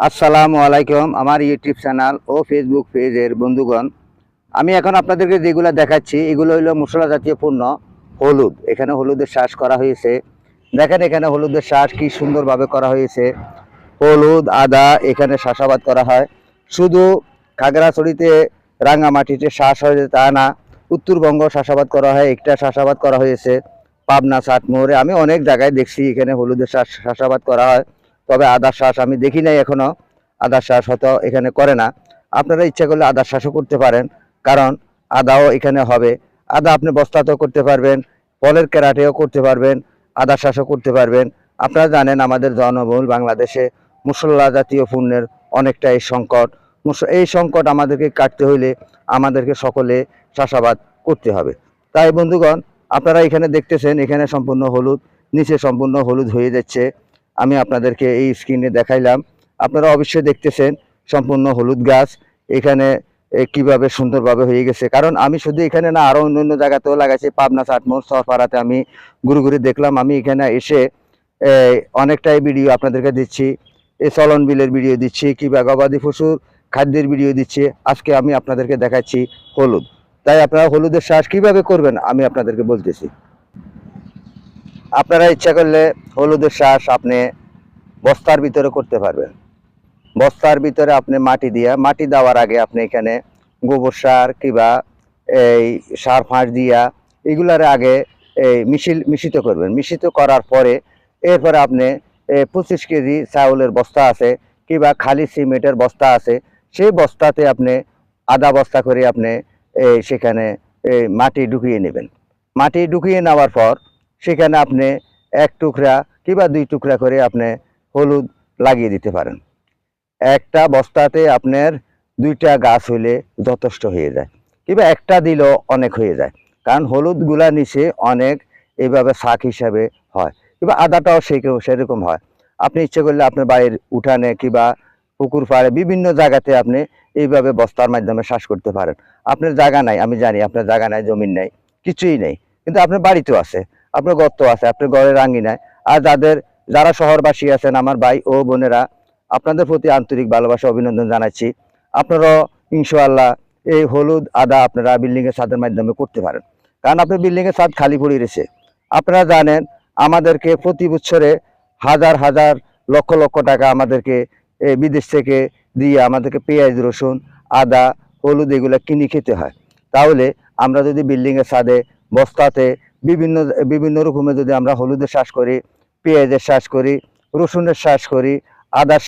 আসসালামু আলাইকুম। আমার ইউটিউব চ্যানেল ও ফেসবুক পেজের বন্ধুগণ, আমি এখন আপনাদেরকে যেগুলো দেখাচ্ছি এগুলো হলো মশলা জাতীয় পণ্য। হলুদ, এখানে হলুদের চাষ করা হয়েছে। দেখেন এখানে হলুদের চাষ কি সুন্দরভাবে করা হয়েছে। হলুদ, আদা এখানে চাষাবাদ করা হয়। শুধু খাগড়াছড়িতে রাঙামাটিতে চাষ হয় তা না, উত্তরবঙ্গ চাষাবাদ করা হয়। একটা চাষাবাদ করা হয়েছে পাবনা চাটমোহরে। আমি অনেক জায়গায় দেখছি এখানে হলুদের চাষাবাদ করা হয়, তবে আদার চাষ আমি দেখি নাই এখনো। আদার চাষ হয়তো এখানে করে না। আপনারা ইচ্ছা করলে আদার চাষও করতে পারেন, কারণ আদাও এখানে হবে। আদা আপনি বস্তাতেও করতে পারবেন, ফলের ক্যারাটেও করতে পারবেন, আদার চাষও করতে পারবেন। আপনারা জানেন আমাদের জনবহুল বাংলাদেশে মশলা জাতীয় পণ্যের অনেকটাই সংকট। এই সংকট আমাদেরকে কাটতে হইলে আমাদেরকে সকলে চাষাবাদ করতে হবে। তাই বন্ধুগণ, আপনারা এখানে দেখতেছেন এখানে সম্পূর্ণ হলুদ, নিচে সম্পূর্ণ হলুদ হয়ে যাচ্ছে। আমি আপনাদেরকে এই স্ক্রিনে দেখাইলাম। আপনারা অবশ্যই দেখতেছেন সম্পূর্ণ হলুদ গাছ এখানে কিভাবে সুন্দরভাবে হয়ে গেছে। কারণ আমি শুধু এখানে না, আরো অন্য অন্য জায়গাতেও লাগাইছি। পাবনা চাটমোহর চরপাড়াতে আমি ঘুরে ঘুরে দেখলাম। আমি এখানে এসে অনেকটাই ভিডিও আপনাদেরকে দিচ্ছি। এই চলন বিলের ভিডিও দিচ্ছি, কিংবা গবাদি পশুর খাদ্যের ভিডিও দিচ্ছি। আজকে আমি আপনাদেরকে দেখাচ্ছি হলুদ। তাই আপনারা হলুদের চাষ কিভাবে করবেন আমি আপনাদেরকে বলতেছি। আপনারা ইচ্ছা করলে হলুদের চাষ আপনি বস্তার ভিতরে করতে পারবেন। বস্তার ভিতরে আপনি মাটি দেওয়ার আগে আপনি এখানে গোবর সার কিংবা এই সার ফাঁস দিয়া এগুলার আগে এই মিশ্রিত করবেন। মিশ্রিত করার পরে এরপরে আপনি 25 কেজি চাউলের বস্তা আছে কিংবা খালি সিমেন্টের বস্তা আছে, সেই বস্তাতে আপনি আধা বস্তা করে আপনি সেখানে মাটি ঢুকিয়ে নেবেন। মাটি ঢুকিয়ে নেওয়ার পর সেখানে আপনি 1 টুকরা কিংবা 2 টুকরা করে আপনি হলুদ লাগিয়ে দিতে পারেন। একটা বস্তাতে আপনার 2টা গাছ হইলে যথেষ্ট হয়ে যায়, কিংবা একটা দিলেও অনেক হয়ে যায়। কারণ হলুদগুলা নিচে অনেক এইভাবে শাক হিসাবে হয়, কিংবা আদাটাও সেরকম হয়। আপনি ইচ্ছে করলে আপনার বাড়ির উঠানে কিংবা পুকুর পাড়ে বিভিন্ন জায়গাতে আপনি এইভাবে বস্তার মাধ্যমে চাষ করতে পারেন। আপনার জায়গা নাই, আমি জানি আপনার জায়গা নাই, জমিন নাই, কিছুই নেই, কিন্তু আপনার বাড়িতেও আছে, আপনার গর্ত আছে, আপনার ঘরের আঙ্গিনায়। আর যারা শহরবাসী আছেন আমার ভাই ও বোনেরা, আপনাদের প্রতি আন্তরিক ভালোবাসা অভিনন্দন জানাচ্ছি। আপনারাও ইনশাআল্লাহ এই হলুদ আদা আপনারা বিল্ডিংয়ের ছাদের মাধ্যমে করতে পারেন। কারণ আপনার বিল্ডিংয়ের ছাদ খালি পড়ে রয়েছে। আপনারা জানেন আমাদেরকে প্রতি বছরে হাজার হাজার লক্ষ লক্ষ টাকা আমাদেরকে বিদেশ থেকে দিয়ে আমাদেরকে পেঁয়াজ, রসুন, আদা, হলুদ এগুলো কিনে খেতে হয়। তাহলে আমরা যদি বিল্ডিংয়ের ছাদে বস্তাতে বিভিন্ন বিভিন্ন রকমের যদি আমরা হলুদের চাষ করি, পেঁয়াজের চাষ করি, রসুনের চাষ করি, আদার